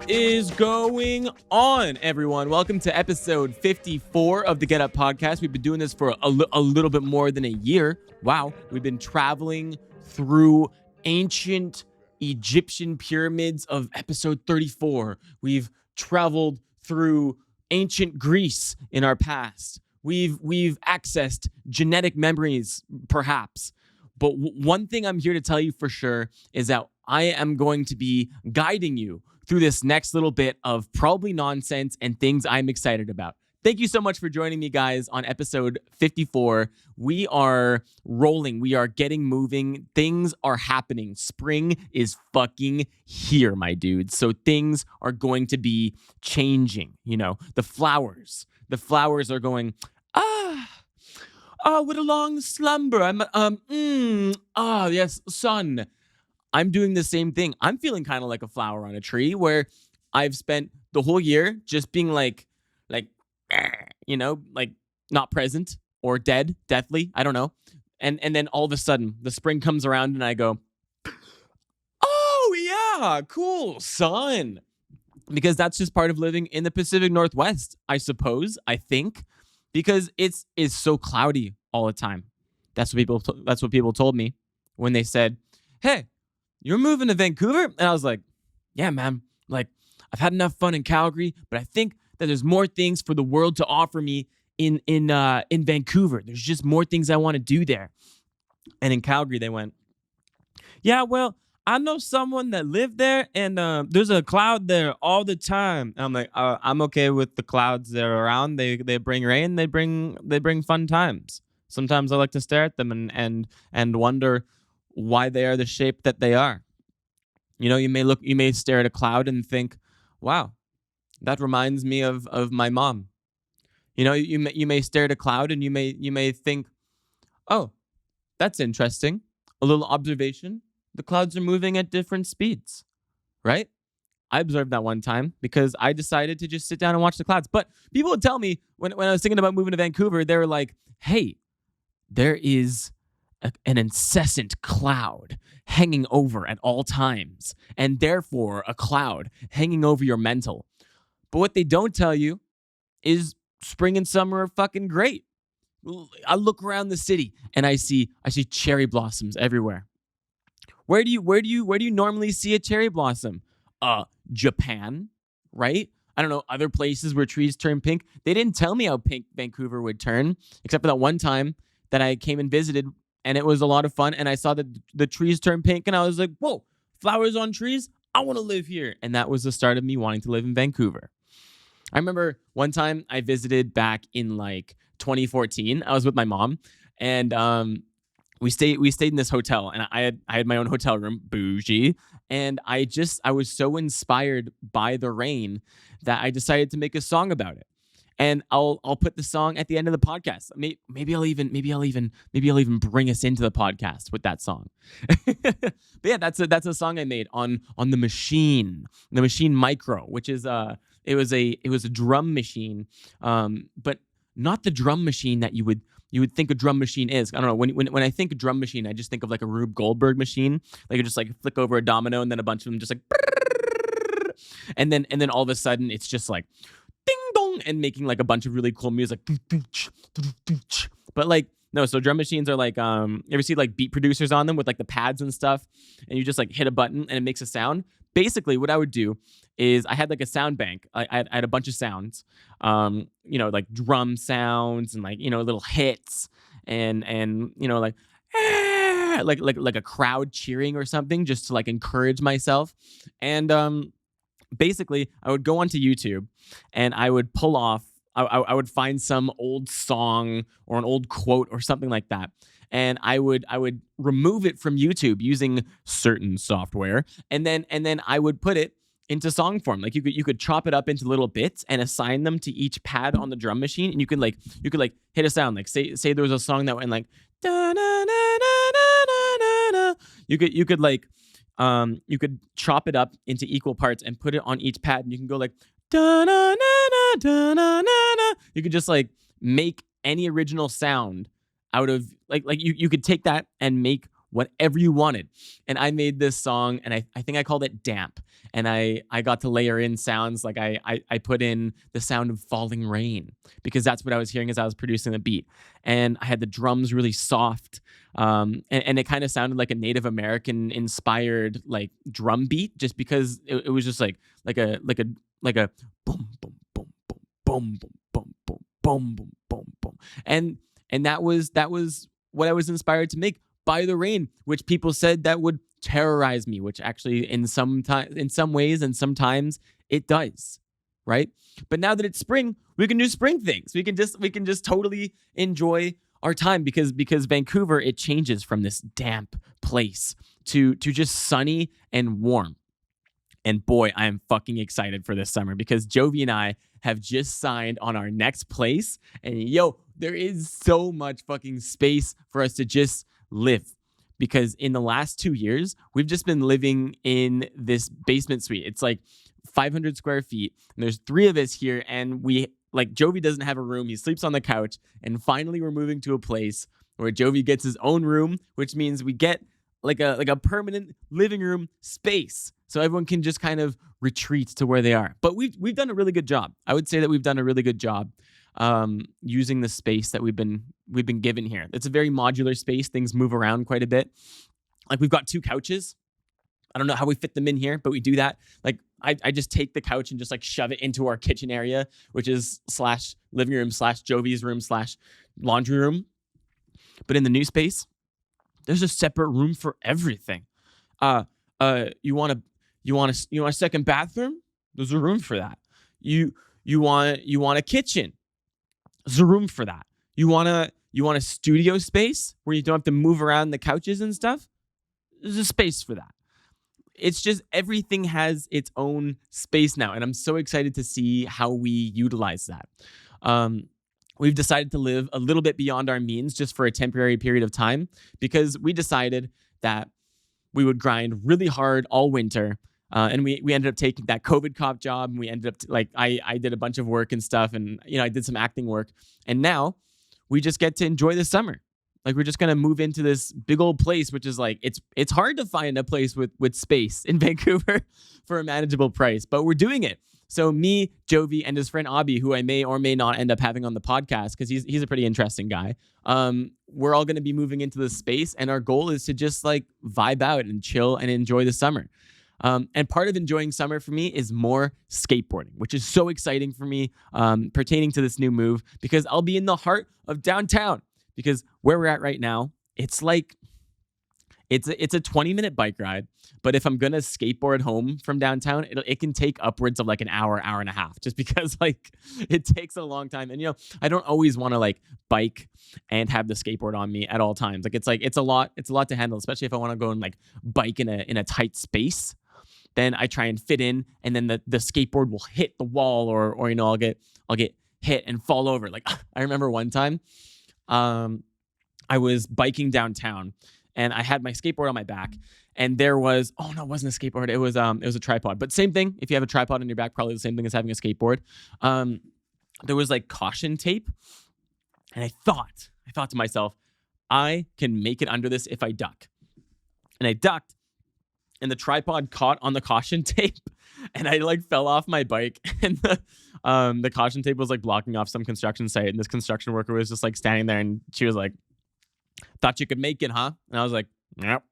is going on, everyone? Welcome to episode 54 of the Get Up podcast. We've been doing this for a little bit more than a year. Wow. We've been traveling through ancient Egyptian pyramids of episode 34. We've traveled through ancient Greece in our past. We've accessed genetic memories, perhaps. But one thing I'm here to tell you for sure is that I am going to be guiding you through this next little bit of probably nonsense and things I'm excited about. Thank you so much for joining me, guys, on episode 54. We are rolling. We are getting moving. Things are happening. Spring is fucking here, my dudes. So things are going to be changing. You know, the flowers are going, what a long slumber. Yes, sun. I'm doing the same thing. I'm feeling kind of like a flower on a tree where I've spent the whole year just being like, not present or deathly. I don't know. And then all of a sudden the spring comes around and I go, oh yeah, cool, sun. Because that's just part of living in the Pacific Northwest, I suppose, I think, because it's so cloudy all the time. That's what people told me when they said, hey, you're moving to Vancouver? And I was like, yeah, man. Like, I've had enough fun in Calgary, but I think that there's more things for the world to offer me in Vancouver. There's just more things I want to do there. And in Calgary, they went, yeah, well, I know someone that lived there, and there's a cloud there all the time. And I'm like, I'm okay with the clouds that are around. They bring rain. They bring fun times. Sometimes I like to stare at them and wonder why they are the shape that they are. You know, you may stare at a cloud and think, wow, that reminds me of my mom. You know, you may stare at a cloud and you may think, oh, that's interesting. A little observation. The clouds are moving at different speeds, right? I observed that one time because I decided to just sit down and watch the clouds. But people would tell me when I was thinking about moving to Vancouver, they were like, hey, there is an incessant cloud hanging over at all times, and therefore a cloud hanging over your mental. But what they don't tell you is spring and summer are fucking great. I look around the city and I see cherry blossoms everywhere. Where do you normally see a cherry blossom? Japan, right? I don't know, other places where trees turn pink. They didn't tell me how pink Vancouver would turn, except for that one time that I came and visited, and it was a lot of fun, and I saw that the trees turn pink, and I was like, whoa, flowers on trees? I want to live here. And that was the start of me wanting to live in Vancouver. I remember one time I visited back in like 2014. I was with my mom, and we stayed in this hotel, and I had my own hotel room, bougie, and I was so inspired by the rain that I decided to make a song about it. And I'll put the song at the end of the podcast. Maybe I'll even bring us into the podcast with that song. But yeah, that's a song I made on the Machine Micro, which is it was a drum machine, but not the drum machine that you would think a drum machine is. I don't know. When I think drum machine, I just think of like a Rube Goldberg machine. Like you just like flick over a domino and then a bunch of them just like, and then all of a sudden it's just like ding dong and making like a bunch of really cool music. But like no, so drum machines are like you ever see like beat producers on them with like the pads and stuff, and you just like hit a button and it makes a sound. Basically, what I would do is I had like a sound bank. I had a bunch of sounds, like drum sounds and like, little hits and like a crowd cheering or something just to like encourage myself. And basically, I would go onto YouTube and I would pull off. I would find some old song or an old quote or something like that. And I would remove it from YouTube using certain software, and then I would put it into song form. Like you could chop it up into little bits and assign them to each pad on the drum machine, and you could hit a sound. Like say there was a song that went like da na na na na na na. You could chop it up into equal parts and put it on each pad, and you can go like da na na na da na na na. You could just like make any original sound out of like you could take that and make whatever you wanted. And I made this song, and I think I called it Damp. And I got to layer in sounds like I put in the sound of falling rain because that's what I was hearing as I was producing the beat. And I had the drums really soft, and it kind of sounded like a Native American inspired like drum beat, just because it was just like a boom boom boom boom boom boom boom boom boom boom boom boom, and that was what I was inspired to make by the rain, which people said that would terrorize me, which actually in some ways and sometimes it does, right? But now that it's spring, we can do spring things. We can just totally enjoy our time because Vancouver, it changes from this damp place to just sunny and warm. And boy, I am fucking excited for this summer because Jovy and I have just signed on our next place. And yo, there is so much fucking space for us to just live. Because in the last 2 years, we've just been living in this basement suite. It's like 500 square feet. And there's 3 of us here. And Jovy doesn't have a room. He sleeps on the couch. And finally, we're moving to a place where Jovy gets his own room, which means we get like a permanent living room space. So everyone can just kind of retreat to where they are. But we've done a really good job. I would say that we've done a really good job using the space that we've been given here. It's a very modular space. Things move around quite a bit. Like we've got 2 couches. I don't know how we fit them in here, but we do that. Like I just take the couch and just like shove it into our kitchen area, which is / living room / Jovy's room / laundry room. But in the new space, there's a separate room for everything. You want a second bathroom? There's a room for that. You want a kitchen? There's a room for that. You want a studio space where you don't have to move around the couches and stuff? There's a space for that. It's just everything has its own space now, and I'm so excited to see how we utilize that. We've decided to live a little bit beyond our means just for a temporary period of time because we decided that we would grind really hard all winter. And we ended up taking that COVID cop job, and we ended up I did a bunch of work and stuff, and I did some acting work, and now we just get to enjoy the summer. Like we're just gonna move into this big old place, which is like it's hard to find a place with space in Vancouver for a manageable price, but we're doing it. So me, Jovy, and his friend Abby, who I may or may not end up having on the podcast because he's a pretty interesting guy. We're all going to be moving into this space, and our goal is to just like vibe out and chill and enjoy the summer. And part of enjoying summer for me is more skateboarding, which is so exciting for me pertaining to this new move because I'll be in the heart of downtown. Because where we're at right now, it's like it's a 20-minute bike ride. But if I'm gonna skateboard home from downtown, it can take upwards of like an hour and a half, just because like it takes a long time. And I don't always want to like bike and have the skateboard on me at all times. Like it's a lot to handle, especially if I want to go and like bike in a tight space. Then I try and fit in, and then the skateboard will hit the wall, or I'll get hit and fall over. Like I remember one time, I was biking downtown, and I had my skateboard on my back, and there was it wasn't a skateboard, it was a tripod. But same thing, if you have a tripod on your back, probably the same thing as having a skateboard. There was like caution tape, and I thought to myself, I can make it under this if I duck. And I ducked, and the tripod caught on the caution tape, and I like fell off my bike, and the caution tape was like blocking off some construction site, and this construction worker was just like standing there, and she was like, "Thought you could make it, huh?" And I was like, "Yep."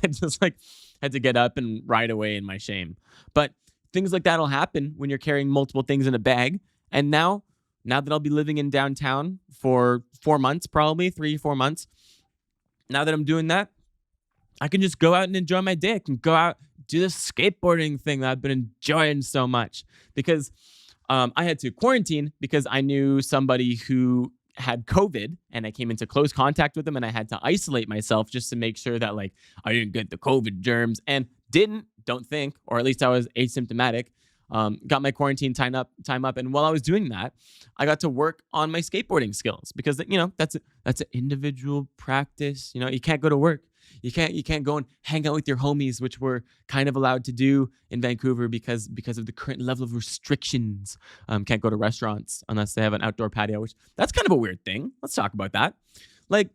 I just like had to get up and ride away in my shame. But things like that'll happen when you're carrying multiple things in a bag. And now that I'll be living in downtown for 4 months, probably 3-4 months, now that I'm doing that, I can just go out and enjoy my day. I can go out, do this skateboarding thing that I've been enjoying so much. Because I had to quarantine because I knew somebody who had COVID, and I came into close contact with them, and I had to isolate myself just to make sure that like I didn't get the COVID germs, and don't think, or at least I was asymptomatic. Got my quarantine time up, and while I was doing that, I got to work on my skateboarding skills because that's an individual practice. You can't go to work. You can't go and hang out with your homies, which we're kind of allowed to do in Vancouver because of the current level of restrictions. Can't go to restaurants unless they have an outdoor patio, which that's kind of a weird thing. Let's talk about that. Like,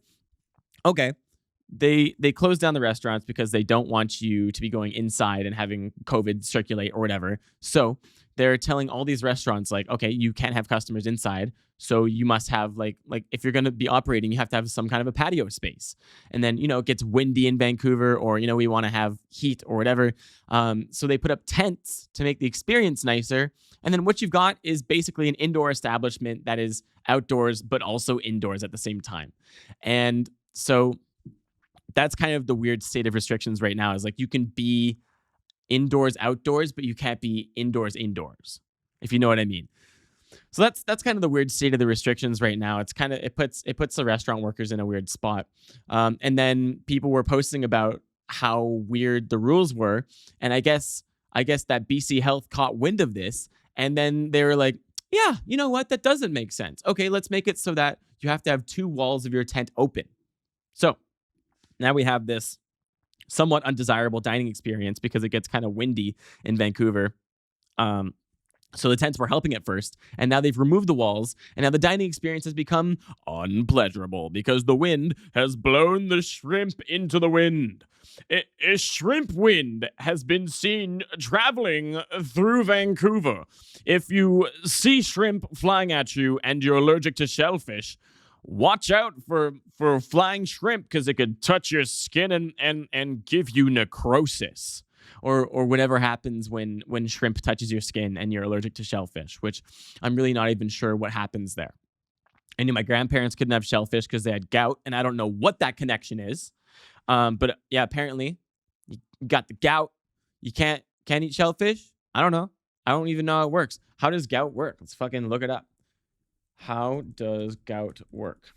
okay, they closed down the restaurants because they don't want you to be going inside and having COVID circulate or whatever. So they're telling all these restaurants like, okay, you can't have customers inside, so you must have like if you're going to be operating, you have to have some kind of a patio space. And then it gets windy in Vancouver, or we want to have heat or whatever. So they put up tents to make the experience nicer. And then what you've got is basically an indoor establishment that is outdoors but also indoors at the same time. And so that's kind of the weird state of restrictions right now, is like you can be indoors outdoors, but you can't be indoors indoors, if you know what I mean. So that's kind of the weird state of the restrictions right now. It's kind of it puts the restaurant workers in a weird spot. And then people were posting about how weird the rules were, and I guess that BC Health caught wind of this, and then they were like, yeah, you know what, that doesn't make sense. Okay, let's make it so that you have to have 2 walls of your tent open. So now we have this somewhat undesirable dining experience because it gets kind of windy in Vancouver. So the tents were helping at first, and now they've removed the walls, and now the dining experience has become unpleasurable because the wind has blown the shrimp into the wind. A shrimp wind has been seen traveling through Vancouver. If you see shrimp flying at you and you're allergic to shellfish, watch out for flying shrimp, because it could touch your skin and give you necrosis. Or whatever happens when shrimp touches your skin and you're allergic to shellfish, which I'm really not even sure what happens there. I knew my grandparents couldn't have shellfish because they had gout, and I don't know what that connection is. But yeah, apparently you got the gout. You can't eat shellfish. I don't know. I don't even know how it works. How does gout work? Let's fucking look it up. How does gout work?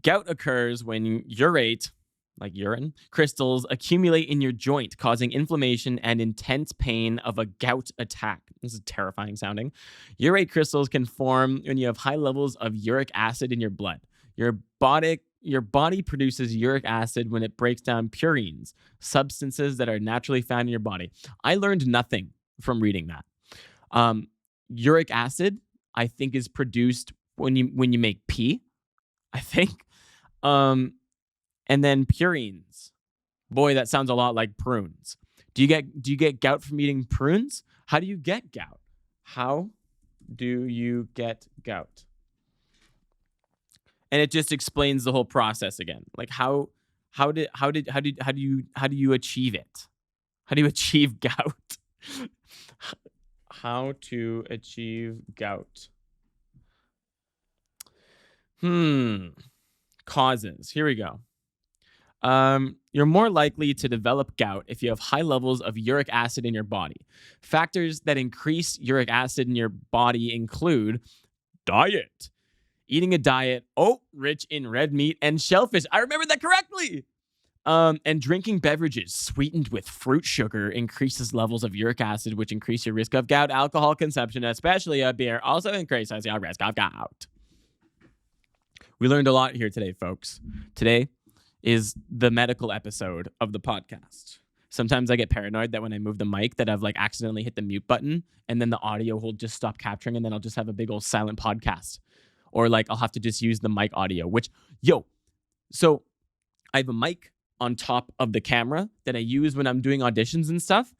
Gout occurs when urate, like urine, crystals accumulate in your joint, causing inflammation and intense pain of a gout attack. This is terrifying sounding. Urate crystals can form when you have high levels of uric acid in your blood. Your body produces uric acid when it breaks down purines, substances that are naturally found in your body. I learned nothing from reading that. Uric acid, I think, is produced when you make pee, I think. And then purines. Boy, that sounds a lot like prunes. Do you get gout from eating prunes? How do you get gout? How do you get gout? And it just explains the whole process again. Like how do you achieve it? How do you achieve gout? How to achieve gout? Causes. Here we go. You're more likely to develop gout if you have high levels of uric acid in your body. Factors that increase uric acid in your body include diet. Eating a diet, rich in red meat and shellfish. I remembered that correctly. And drinking beverages sweetened with fruit sugar increases levels of uric acid, which increase your risk of gout. Alcohol consumption, especially a beer, also increases your risk of gout. We learned a lot here today, folks. Today is the medical episode of the podcast. Sometimes I get paranoid that when I move the mic that I've like accidentally hit the mute button and then the audio will just stop capturing and then I'll just have a big old silent podcast. Or like I'll have to just use the mic audio, so I have a mic on top of the camera that I use when I'm doing auditions and stuff.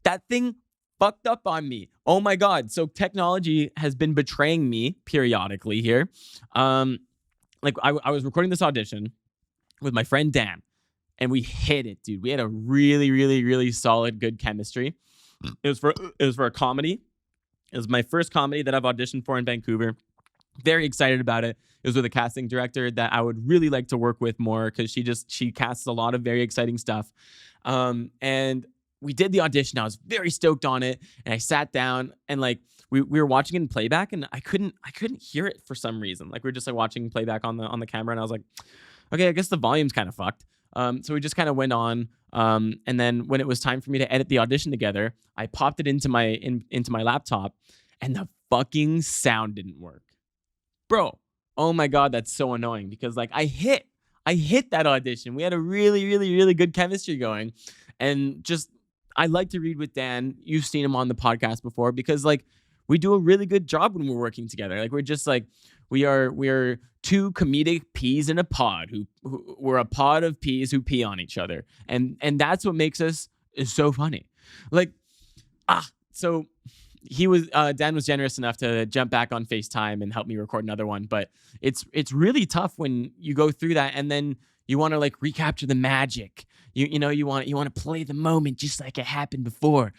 That thing fucked up on me. Oh my God. So technology has been betraying me periodically here. Like I was recording this audition with my friend Dan, and we hit it, dude. We had a really, really, really solid, good chemistry. It was for a comedy. It was my first comedy that I've auditioned for in Vancouver. Very excited about it. It was with a casting director that I would really like to work with more because she casts a lot of very exciting stuff. And we did the audition. I was very stoked on it, and I sat down and like we were watching it in playback, and I couldn't hear it for some reason. Like we were just like watching playback on the camera, and I was like, okay, I guess the volume's kind of fucked. So we just kind of went on. And then when it was time for me to edit the audition together, I popped it into my laptop, and the fucking sound didn't work. Bro, oh my God, that's so annoying because like I hit that audition. We had a really, really, really good chemistry going. And just, I like to read with Dan. You've seen him on the podcast before because like we do a really good job when we're working together. Like we're just like we are two comedic peas in a pod who we're a pod of peas who pee on each other, and that's what makes us so funny. Like so he was Dan was generous enough to jump back on FaceTime and help me record another one. But it's really tough when you go through that and then you want to like recapture the magic. You want to play the moment just like it happened before.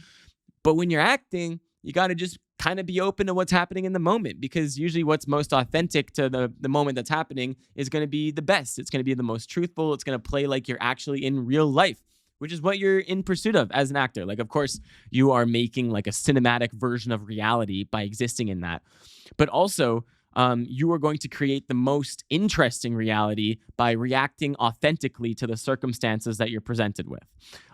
But when you're acting, you got to just kind of be open to what's happening in the moment, because usually what's most authentic to the moment that's happening is going to be the best. It's going to be the most truthful. It's going to play like you're actually in real life, which is what you're in pursuit of as an actor. Like, of course, you are making like a cinematic version of reality by existing in that. But also, you are going to create the most interesting reality by reacting authentically to the circumstances that you're presented with.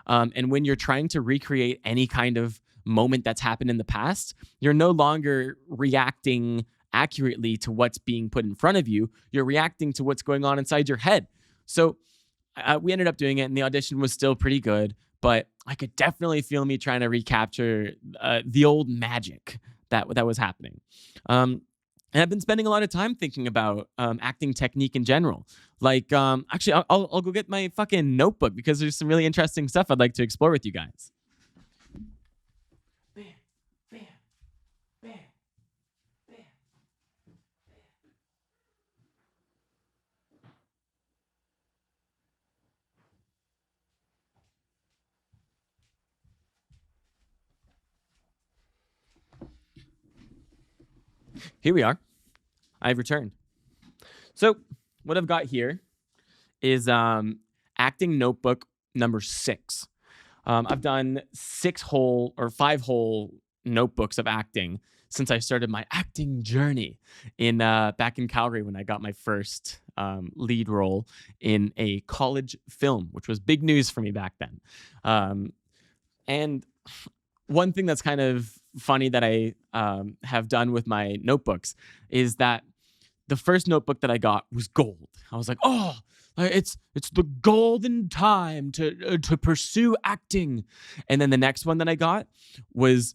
And when you're trying to recreate any kind of moment that's happened in the past, you're no longer reacting accurately to what's being put in front of you. You're reacting to what's going on inside your head. So we ended up doing it, and the audition was still pretty good, but I could definitely feel me trying to recapture the old magic that was happening. And I've been spending a lot of time thinking about acting technique in general. Like, actually, I'll go get my fucking notebook because there's some really interesting stuff I'd like to explore with you guys. Bam, bam, bam, bam. Here we are. I've returned. So what I've got here is acting notebook number 6. I've done 5 whole notebooks of acting since I started my acting journey in back in Calgary when I got my first lead role in a college film, which was big news for me back then. And one thing that's kind of funny that I have done with my notebooks is that the first notebook that I got was gold. I was like, oh, it's the golden time to pursue acting. And then the next one that I got was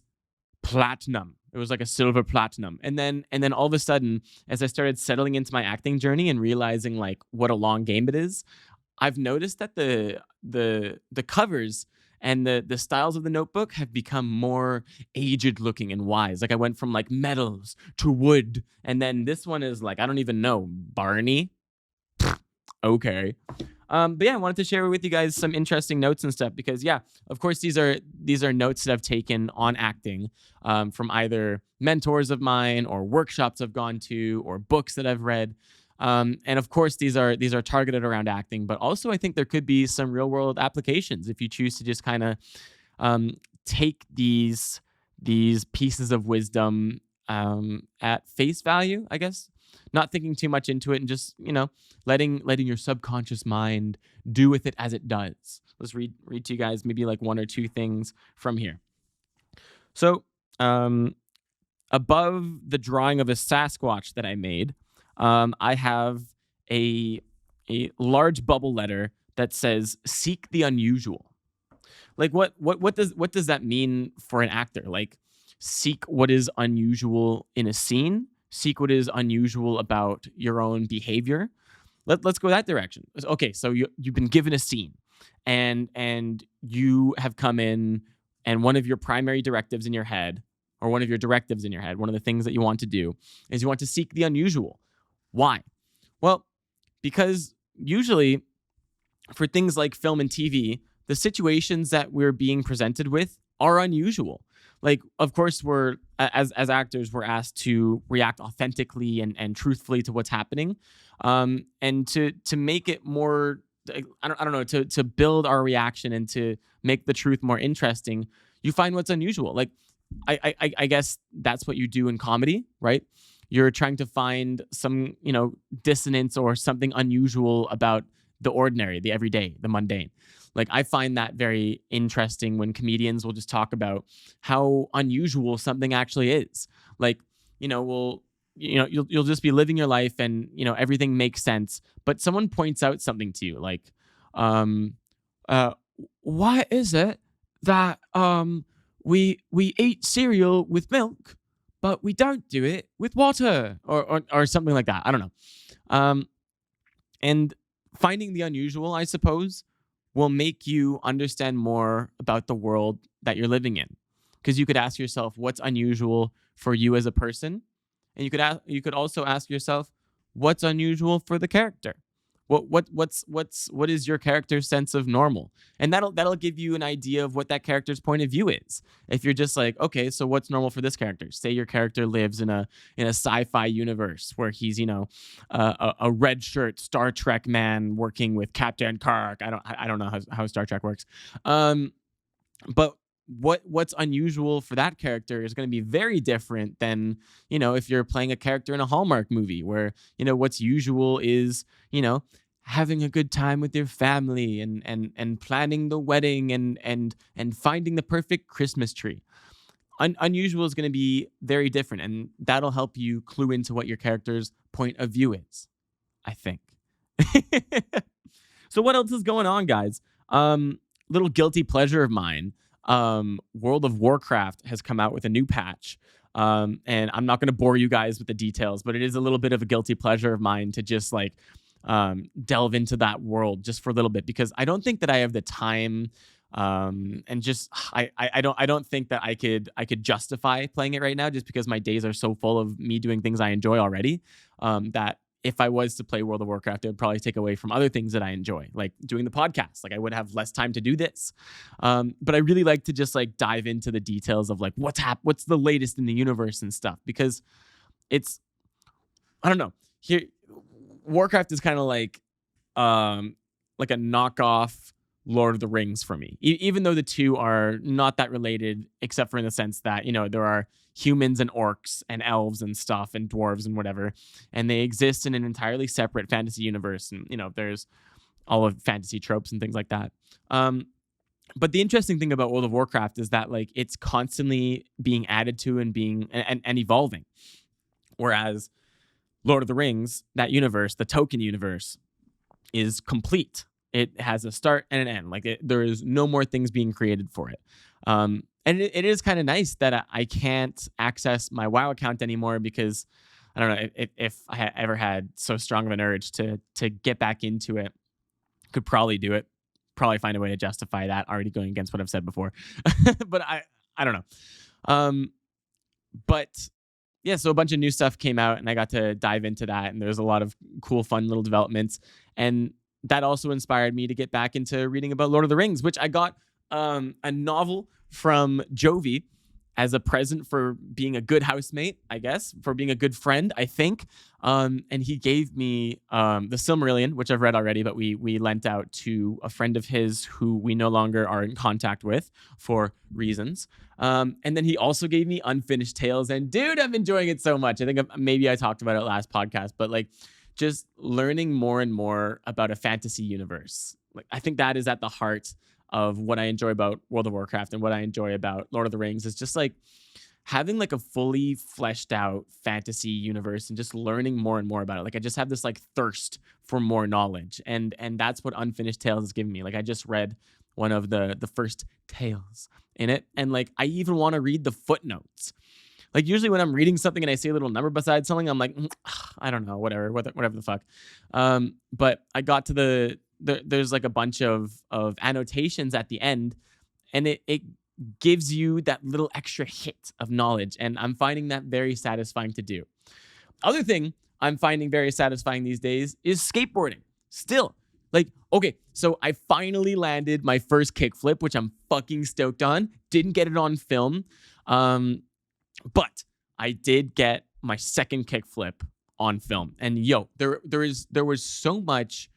platinum. It was like a silver platinum. And then all of a sudden, as I started settling into my acting journey and realizing like what a long game it is, I've noticed that the covers and the styles of the notebook have become more aged looking and wise. Like I went from like metals to wood, and then this one is like, I don't even know, Barney. Okay. But yeah, I wanted to share with you guys some interesting notes and stuff because yeah, of course these are notes that I've taken on acting from either mentors of mine or workshops I've gone to or books that I've read. And of course, these are targeted around acting, but also I think there could be some real world applications if you choose to just kind of take these pieces of wisdom at face value, I guess, not thinking too much into it and just letting your subconscious mind do with it as it does. Let's read to you guys maybe like 1 or 2 things from here. So above the drawing of a Sasquatch that I made, I have a large bubble letter that says "Seek the unusual." Like what does that mean for an actor? Like seek what is unusual in a scene, seek what is unusual about your own behavior. Let's go that direction. Okay, so you've been given a scene, and you have come in, and one of your primary directives in your head, or one of your directives in your head, one of the things that you want to do is you want to seek the unusual. Why? Well, because usually for things like film and TV, the situations that we're being presented with are unusual. Like, of course, we're as actors, we're asked to react authentically and truthfully to what's happening, and to make it more, I don't know, to build our reaction and to make the truth more interesting. You find what's unusual. Like, I guess that's what you do in comedy, right? You're trying to find some, dissonance or something unusual about the ordinary, the everyday, the mundane. Like I find that very interesting when comedians will just talk about how unusual something actually is. Like, you'll just be living your life and, everything makes sense, but someone points out something to you like, why is it that we eat cereal with milk, but we don't do it with water or something like that. I don't know. Um, and finding the unusual, I suppose, will make you understand more about the world that you're living in. Because you could ask yourself, what's unusual for you as a person? And you could also ask yourself, what's unusual for the character? What is your character's sense of normal? And that'll give you an idea of what that character's point of view is. If you're just like, okay, so what's normal for this character? Say your character lives in a sci-fi universe where he's, a red shirt Star Trek man working with Captain Kirk. I don't know how Star Trek works. But what's unusual for that character is going to be very different than, if you're playing a character in a Hallmark movie where, what's usual is, having a good time with your family and planning the wedding and finding the perfect Christmas tree. Unusual is going to be very different, and that'll help you clue into what your character's point of view is, I think. So what else is going on, guys? Little guilty pleasure of mine. World of Warcraft has come out with a new patch. And I'm not going to bore you guys with the details, but it is a little bit of a guilty pleasure of mine to just delve into that world just for a little bit, because I don't think that I have the time. And just I don't think that I could justify playing it right now, just because my days are so full of me doing things I enjoy already. That if I was to play World of Warcraft, it would probably take away from other things that I enjoy, like doing the podcast. Like I would have less time to do this. But I really like to just dive into the details of what's the latest in the universe and stuff, because I don't know. Here, Warcraft is kind of like a knockoff Lord of the Rings for me, even though the two are not that related, except for in the sense that, there are humans and orcs and elves and stuff and dwarves and whatever, and they exist in an entirely separate fantasy universe. And, there's all of fantasy tropes and things like that. But the interesting thing about World of Warcraft is that it's constantly being added to and being and evolving. Whereas Lord of the Rings, that universe, the Tolkien universe, is complete. It has a start and an end. There is no more things being created for it. And it is kind of nice that I can't access my WoW account anymore, because I don't know if I ever had so strong of an urge to get back into it, could probably do it. Probably find a way to justify that, already going against what I've said before. But I don't know. But yeah, so a bunch of new stuff came out and I got to dive into that, and there's a lot of cool, fun little developments. And that also inspired me to get back into reading about Lord of the Rings, which I got a novel from Jovy as a present for being a good housemate, I guess, for being a good friend, I think. And he gave me the Silmarillion, which I've read already, but we lent out to a friend of his who we no longer are in contact with for reasons. And then he also gave me Unfinished Tales. And dude, I'm enjoying it so much. I think maybe I talked about it last podcast, but just learning more and more about a fantasy universe. I think that is at the heart of what I enjoy about World of Warcraft, and what I enjoy about Lord of the Rings is just having a fully fleshed out fantasy universe and just learning more and more about it. I just have this thirst for more knowledge, and that's what Unfinished Tales is giving me. I just read one of the first tales in it, and I even want to read the footnotes. Usually when I'm reading something and I see a little number beside something, I'm like, I don't know, whatever the fuck. But I got to there's a bunch of annotations at the end, and it gives you that little extra hit of knowledge. And I'm finding that very satisfying to do. Other thing I'm finding very satisfying these days is skateboarding. Still, okay, so I finally landed my first kickflip, which I'm fucking stoked on. Didn't get it on film. But I did get my second kickflip on film. And there was so much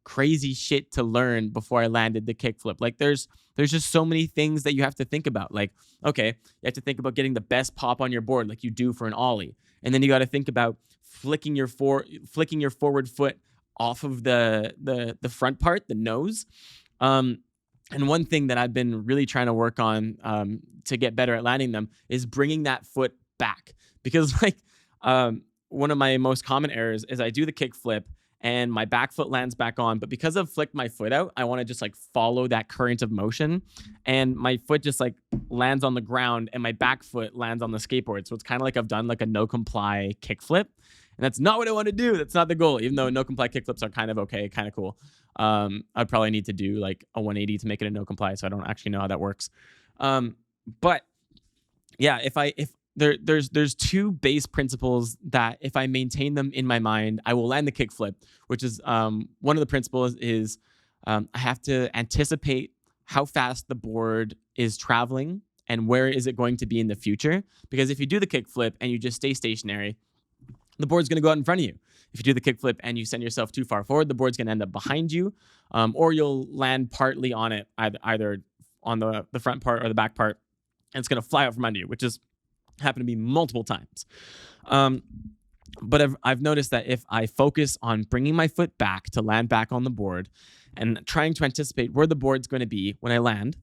crazy shit to learn before I landed the kickflip. There's just so many things that you have to think about. Okay, you have to think about getting the best pop on your board like you do for an ollie. And then you got to think about flicking your forward foot off of the front part, the nose. And one thing that I've been really trying to work on to get better at landing them is bringing that foot back. Because one of my most common errors is I do the kick flip and my back foot lands back on. But because I've flicked my foot out, I want to just like follow that current of motion. And my foot just like lands on the ground and my back foot lands on the skateboard. So it's kind of like I've done like a no comply kickflip. And that's not what I want to do. That's not the goal, even though no comply kickflips are kind of okay, kind of cool. I'd probably need to do like a 180 to make it a no comply. So I don't actually know how that works. But yeah, if there's two base principles that if I maintain them in my mind, I will land the kickflip, which is one of the principles is I have to anticipate how fast the board is traveling and where is it going to be in the future. Because if you do the kickflip and you just stay stationary, the board's going to go out in front of you. If you do the kickflip and you send yourself too far forward, the board's going to end up behind you, or you'll land partly on it, either on the front part or the back part, and it's going to fly out from under you, which has happened to me multiple times. But I've noticed that if I focus on bringing my foot back to land back on the board and trying to anticipate where the board's going to be when I land,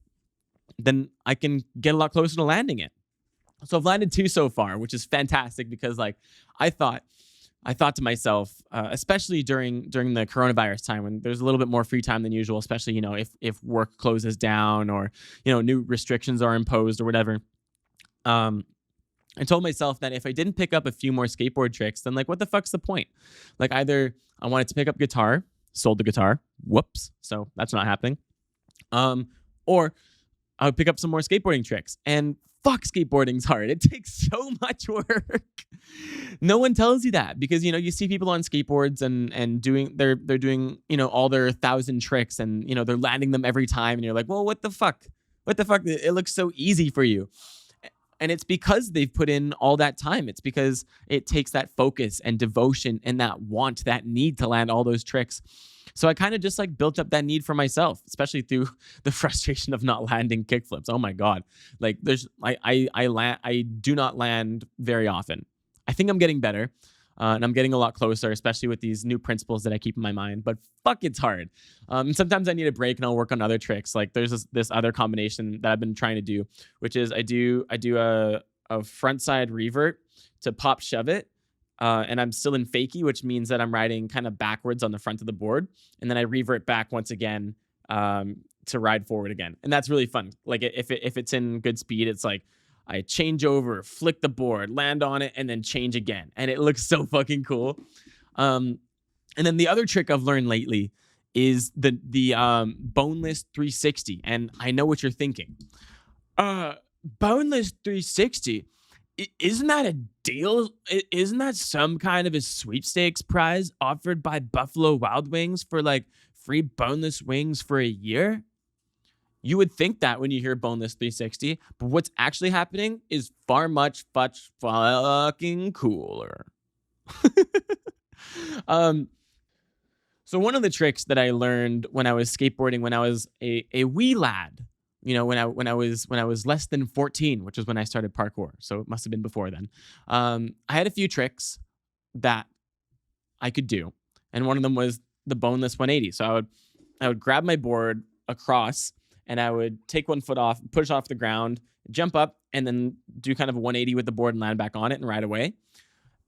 then I can get a lot closer to landing it. So I've landed 2 so far, which is fantastic because like I thought to myself, especially during the coronavirus time when there's a little bit more free time than usual, especially, if work closes down or, new restrictions are imposed or whatever. I told myself that if I didn't pick up a few more skateboard tricks, then like, what the fuck's the point? Like either I wanted to pick up guitar, sold the guitar, whoops. So that's not happening. Or I would pick up some more skateboarding tricks, and fuck, skateboarding's hard. It takes so much work. No one tells you that because, you see people on skateboards and they're doing, all their 1,000 tricks and, they're landing them every time. And you're like, well, what the fuck? What the fuck? It looks so easy for you. And it's because they've put in all that time. It's because it takes that focus and devotion and that want, that need to land all those tricks. So I kind of just like built up that need for myself, especially through the frustration of not landing kickflips. Oh my God. Like I do not land very often. I think I'm getting better. And I'm getting a lot closer, especially with these new principles that I keep in my mind. But fuck, it's hard. And sometimes I need a break and I'll work on other tricks. Like there's this other combination that I've been trying to do, which is I do a front side revert to pop shove it. And I'm still in fakie, which means that I'm riding kind of backwards on the front of the board. And then I revert back once again to ride forward again. And that's really fun. Like if it's in good speed, it's like I change over, flick the board, land on it, and then change again. And it looks so fucking cool. And then the other trick I've learned lately is the boneless 360. And I know what you're thinking. Boneless 360? Isn't that a deal? Isn't that some kind of a sweepstakes prize offered by Buffalo Wild Wings for like free boneless wings for a year? You would think that when you hear boneless 360, but what's actually happening is far much fucking cooler. So one of the tricks that I learned when I was skateboarding, when I was a wee lad, when I was less than 14, which is when I started parkour. So it must have been before then. I had a few tricks that I could do, and one of them was the boneless 180. So I would grab my board across, and I would take one foot off, push off the ground, jump up, and then do kind of a 180 with the board and land back on it and ride away.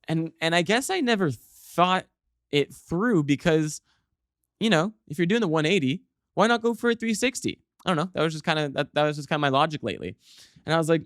And I guess I never thought it through because, if you're doing the 180, why not go for a 360? I don't know. That was just kind of my logic lately. And I was like,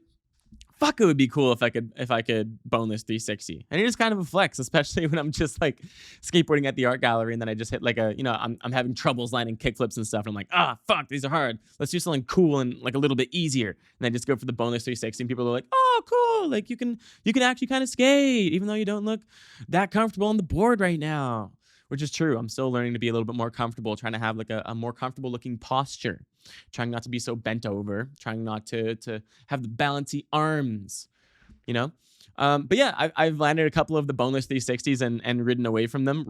fuck, it would be cool if I could boneless 360. And it is kind of a flex, especially when I'm just like skateboarding at the art gallery and then I just hit like I'm having troubles landing kickflips and stuff. And I'm like, fuck, these are hard. Let's do something cool and like a little bit easier. And I just go for the boneless 360 and people are like, oh, cool. Like you can actually kind of skate even though you don't look that comfortable on the board right now, which is true. I'm still learning to be a little bit more comfortable, trying to have like a more comfortable looking posture. Trying not to be so bent over, trying not to have the balancy arms, But yeah, I've landed a couple of the boneless 360s and ridden away from them.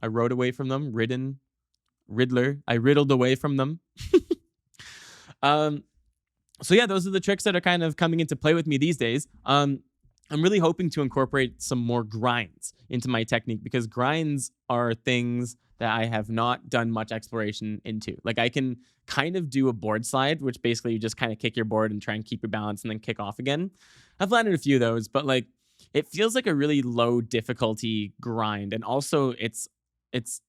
I rode away from them. I riddled away from them. So yeah, those are the tricks that are kind of coming into play with me these days. I'm really hoping to incorporate some more grinds into my technique because grinds are things that I have not done much exploration into. Like I can kind of do a board slide, which basically you just kind of kick your board and try and keep your balance and then kick off again. I've landed a few of those, but like it feels like a really low difficulty grind. And also it's it's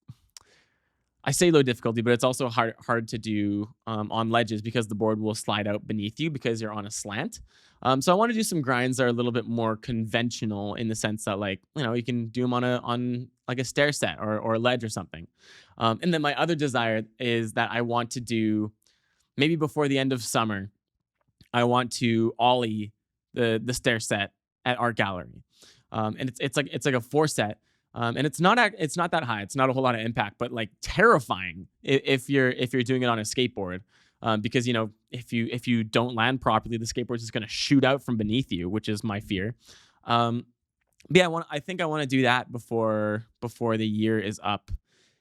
I say low difficulty, but it's also hard to do on ledges because the board will slide out beneath you because you're on a slant. So I want to do some grinds that are a little bit more conventional in the sense that, like, you can do them on like a stair set or a ledge or something. And then my other desire is that I want to do, maybe before the end of summer, I want to ollie the stair set at Art Gallery, and it's like a four set, and it's not that high. It's not a whole lot of impact, but like terrifying if you're doing it on a skateboard, because if you don't land properly, the skateboard is just going to shoot out from beneath you, which is my fear. But yeah, I think I want to do that before the year is up,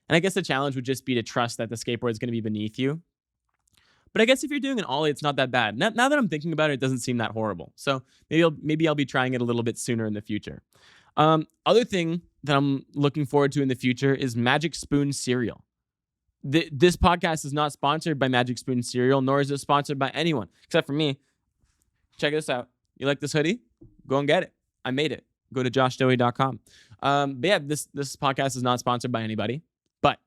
and I guess the challenge would just be to trust that the skateboard is going to be beneath you. But I guess if you're doing an ollie, it's not that bad. Now that I'm thinking about it, it doesn't seem that horrible. So maybe I'll be trying it a little bit sooner in the future. Other thing that I'm looking forward to in the future is Magic Spoon cereal. This podcast is not sponsored by Magic Spoon cereal, nor is it sponsored by anyone except for me. Check this out. You like this hoodie? Go and get it. I made it. Go to joshdohy.com. But yeah, this podcast is not sponsored by anybody. But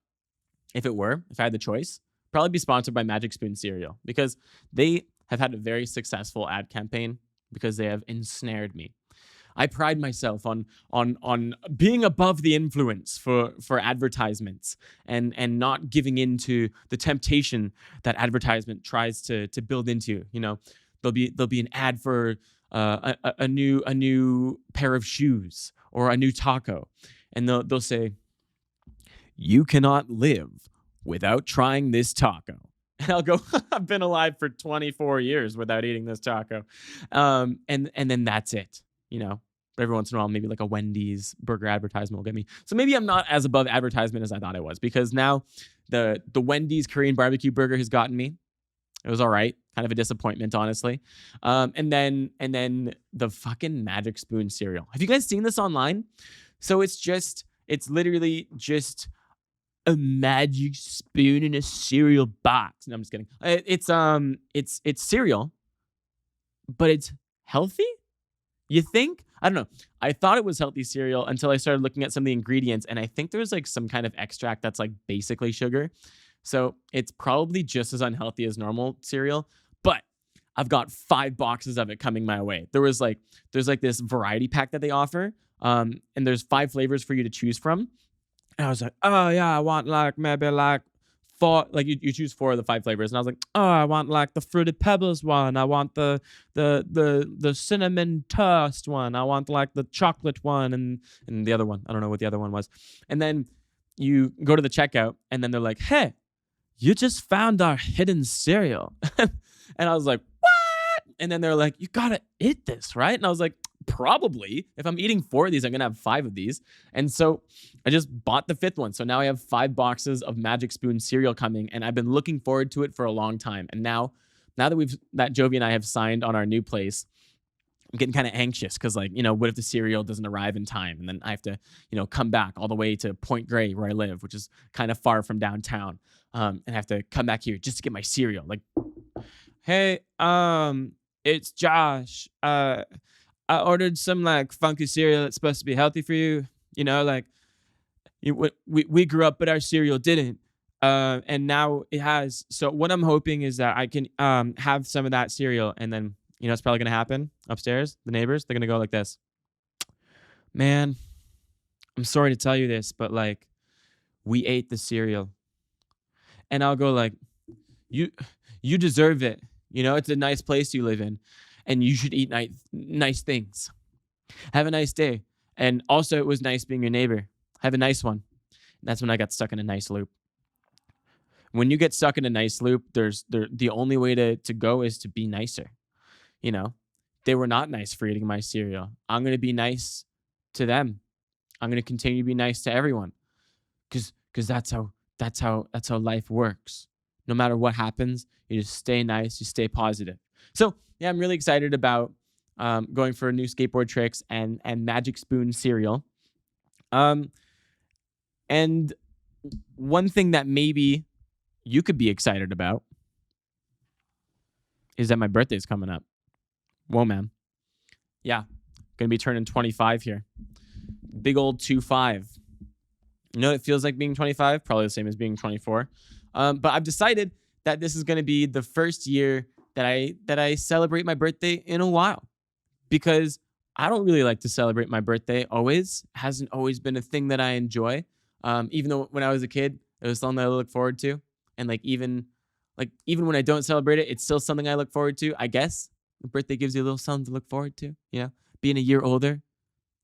if I had the choice, probably be sponsored by Magic Spoon cereal, because they have had a very successful ad campaign because they have ensnared me. I pride myself on being above the influence for advertisements and not giving in to the temptation that advertisement tries to build into. There'll be an ad for a new pair of shoes or a new taco, and they'll say, "You cannot live without trying this taco." And I'll go, "I've been alive for 24 years without eating this taco." And then that's it, But every once in a while, maybe like a Wendy's burger advertisement will get me. So maybe I'm not as above advertisement as I thought I was, because now the Wendy's Korean barbecue burger has gotten me. It was all right. Kind of a disappointment, honestly. And then the fucking Magic Spoon cereal. Have you guys seen this online? So it's literally just a magic spoon in a cereal box. No, I'm just kidding. It's cereal, but it's healthy? You think? I don't know. I thought it was healthy cereal until I started looking at some of the ingredients, and I think there's like some kind of extract that's like basically sugar. So it's probably just as unhealthy as normal cereal, but I've got 5 boxes of it coming my way. There's this variety pack that they offer, and there's 5 flavors for you to choose from. And I was like, oh yeah, I want like maybe like 4, like you choose 4 of the 5 flavors. And I was like, oh, I want like the Fruity Pebbles one. I want the cinnamon toast one. I want like the chocolate one and the other one. I don't know what the other one was. And then you go to the checkout, and then they're like, hey, you just found our hidden cereal. And I was like, what? And then they're like, you gotta eat this, right? And I was like, probably. If I'm eating 4 of these, I'm gonna have 5 of these. And so I just bought the 5th one. So now I have 5 boxes of Magic Spoon cereal coming, and I've been looking forward to it for a long time. And now that Jovy and I have signed on our new place, I'm getting kind of anxious because, like, what if the cereal doesn't arrive in time, and then I have to, come back all the way to Point Grey where I live, which is kind of far from downtown, and I have to come back here just to get my cereal. Like, hey, it's Josh. I ordered some like funky cereal that's supposed to be healthy for you. We grew up, but our cereal didn't. And now it has. So what I'm hoping is that I can have some of that cereal, and then it's probably gonna happen upstairs. The neighbors, they're gonna go like this. Man, I'm sorry to tell you this, but like, we ate the cereal. And I'll go like, you deserve it. It's a nice place you live in, and you should eat nice things. Have a nice day. And also, it was nice being your neighbor. Have a nice one. And that's when I got stuck in a nice loop. When you get stuck in a nice loop, the only way to go is to be nicer. They were not nice for eating my cereal. I'm going to be nice to them. I'm going to continue to be nice to everyone, because that's how life works. No matter what happens, you just stay nice, you stay positive. So yeah, I'm really excited about going for new skateboard tricks and Magic Spoon cereal. And one thing that maybe you could be excited about is that my birthday's coming up. Whoa, man. Yeah, gonna be turning 25 here. Big old 25. It feels like being 25, probably the same as being 24. But I've decided that this is going to be the first year that I celebrate my birthday in a while, because I don't really like to celebrate my birthday always. Hasn't always been a thing that I enjoy. Even though when I was a kid, it was something that I look forward to. And even when I don't celebrate it, it's still something I look forward to, I guess. The birthday gives you a little something to look forward to, being a year older,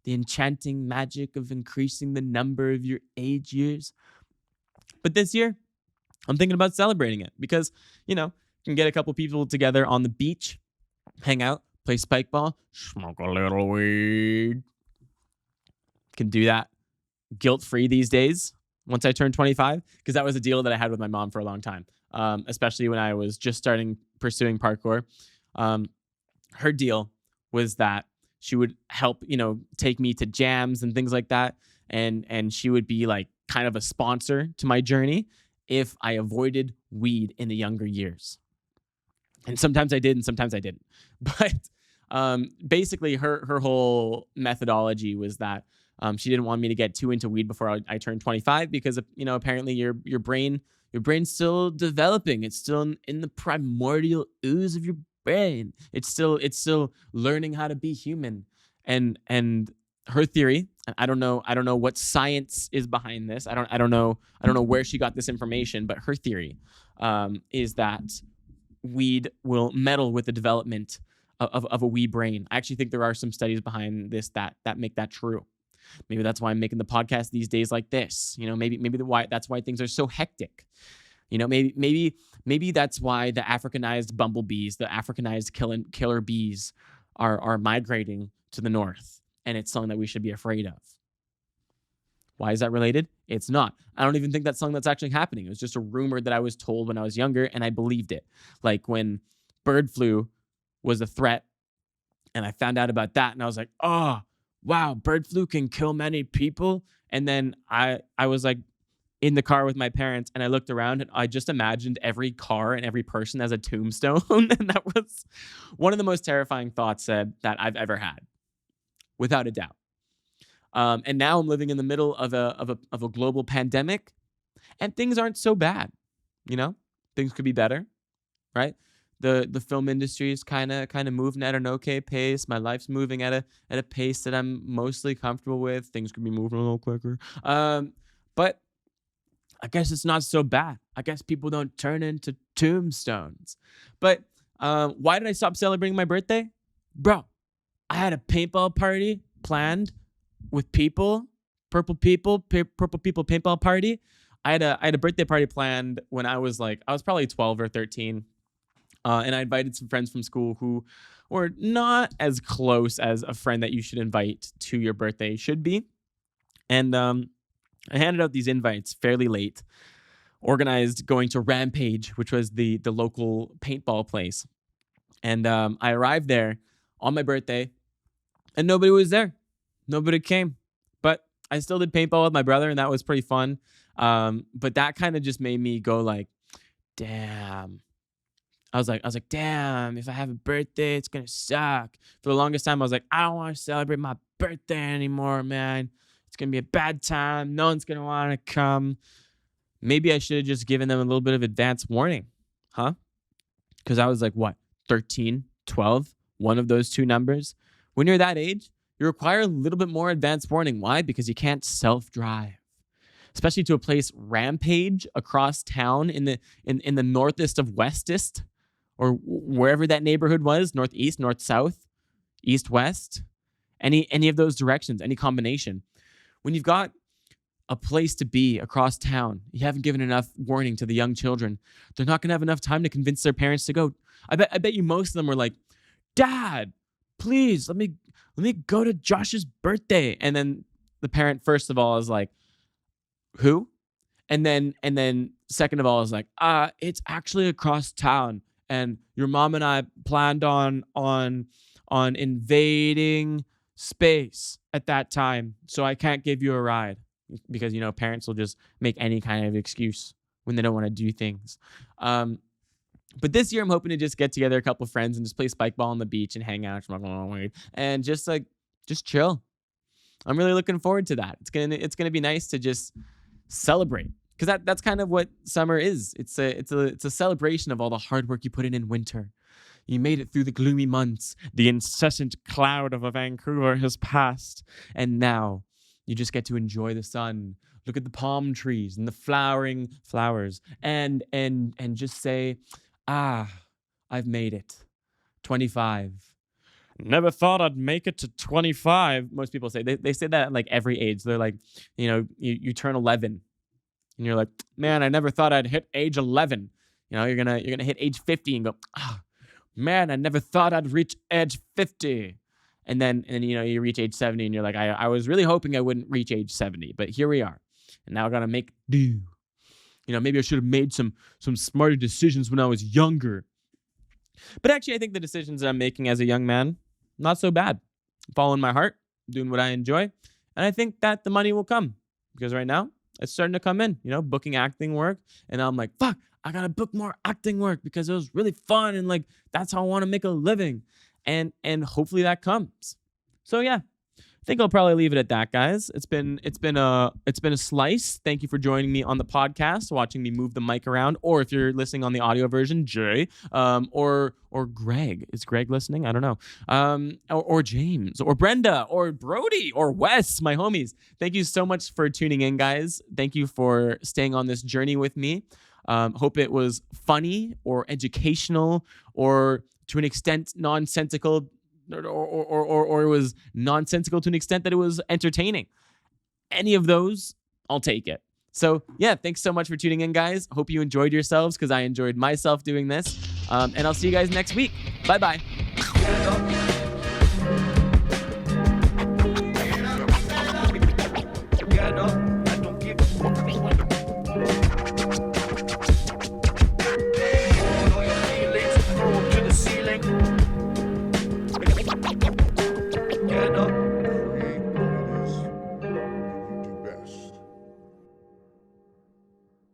the enchanting magic of increasing the number of your age years. But this year, I'm thinking about celebrating it because, can get a couple people together on the beach, hang out, play spike ball, smoke a little weed. Can do that guilt-free these days once I turn 25, because that was a deal that I had with my mom for a long time, especially when I was just starting pursuing parkour. Her deal was that she would help, take me to jams and things like that, and she would be like kind of a sponsor to my journey if I avoided weed in the younger years. And sometimes I did, and sometimes I didn't. But basically, her whole methodology was that she didn't want me to get too into weed before I turned 25, because apparently your brain's still developing. It's still in the primordial ooze of your brain. It's still learning how to be human. And her theory, I don't know what science is behind this. I don't know where she got this information, but her theory is that weed will meddle with the development of a wee brain. I actually think there are some studies behind this that make that true. Maybe that's why I'm making the podcast these days like this. Maybe that's why things are so hectic. Maybe that's why the Africanized bumblebees, the Africanized killer bees are migrating to the north, and it's something that we should be afraid of. Why is that related? It's not. I don't even think that's something that's actually happening. It was just a rumor that I was told when I was younger, and I believed it. Like when bird flu was a threat, and I found out about that, and I was like, oh, wow, bird flu can kill many people. And then I was like in the car with my parents, and I looked around, and I just imagined every car and every person as a tombstone. And that was one of the most terrifying thoughts that I've ever had, without a doubt. And now I'm living in the middle of a global pandemic, and things aren't so bad. Things could be better, right? The film industry is kind of moving at an okay pace. My life's moving at a pace that I'm mostly comfortable with. Things could be moving a little quicker, but I guess it's not so bad. I guess people don't turn into tombstones. But why did I stop celebrating my birthday, bro? I had a paintball party planned with purple people paintball party. I had a birthday party planned when I was probably 12 or 13. And I invited some friends from school who were not as close as a friend that you should invite to your birthday should be. And I handed out these invites fairly late, organized going to Rampage, which was the local paintball place. And I arrived there on my birthday, and nobody was there. Nobody came. But I still did paintball with my brother, and that was pretty fun. But that kind of just made me go like, damn. I was like, damn, if I have a birthday, it's going to suck. For the longest time, I was like, I don't want to celebrate my birthday anymore, man. It's going to be a bad time. No one's going to want to come. Maybe I should have just given them a little bit of advance warning, huh? Because I was like, what, 13, 12, one of those two numbers? When you're that age, you require a little bit more advance warning. Why? Because you can't self-drive. Especially to a place Rampage across town in the northest of westest, or wherever that neighborhood was, northeast, north, south, east, west, any of those directions, any combination. When you've got a place to be across town, you haven't given enough warning to the young children. They're not going to have enough time to convince their parents to go. I bet you most of them were like, Dad, please let me go to Josh's birthday. And then the parent, first of all, is like, who? And then second of all is like, it's actually across town, and your mom and I planned on invading space at that time, so I can't give you a ride. Because parents will just make any kind of excuse when they don't want to do things. But this year I'm hoping to just get together a couple of friends and just play spike ball on the beach and hang out and just chill. I'm really looking forward to that. It's gonna be nice to just celebrate. Because that's kind of what summer is. It's a celebration of all the hard work you put in winter. You made it through the gloomy months. The incessant cloud of a Vancouver has passed. And now you just get to enjoy the sun. Look at the palm trees and the flowering flowers. And just say, I've made it. 25. Never thought I'd make it to 25. Most people say. They say that at like every age. They're like, you turn 11. And you're like, man, I never thought I'd hit age 11. You're gonna hit age 50 and go, man, I never thought I'd reach age 50. And then you reach age 70 and you're like, I was really hoping I wouldn't reach age 70, but here we are. And now I gotta make do. Maybe I should have made some smarter decisions when I was younger. But actually, I think the decisions that I'm making as a young man, not so bad. I'm following my heart, doing what I enjoy. And I think that the money will come because right now, it's starting to come in, booking acting work. And I'm like, fuck, I got to book more acting work because it was really fun. And like, that's how I want to make a living. And hopefully that comes. So yeah, I think I'll probably leave it at that, guys. It's been a slice. Thank you for joining me on the podcast, watching me move the mic around, or if you're listening on the audio version, Jay, or Greg. Is Greg listening? I don't know. Or James, or Brenda, or Brody, or Wes, my homies. Thank you so much for tuning in, guys. Thank you for staying on this journey with me. Hope it was funny or educational or to an extent nonsensical. Or it was nonsensical to an extent that it was entertaining. Any of those, I'll take it. So yeah, thanks so much for tuning in, guys. Hope you enjoyed yourselves because I enjoyed myself doing this. And I'll see you guys next week. Bye-bye.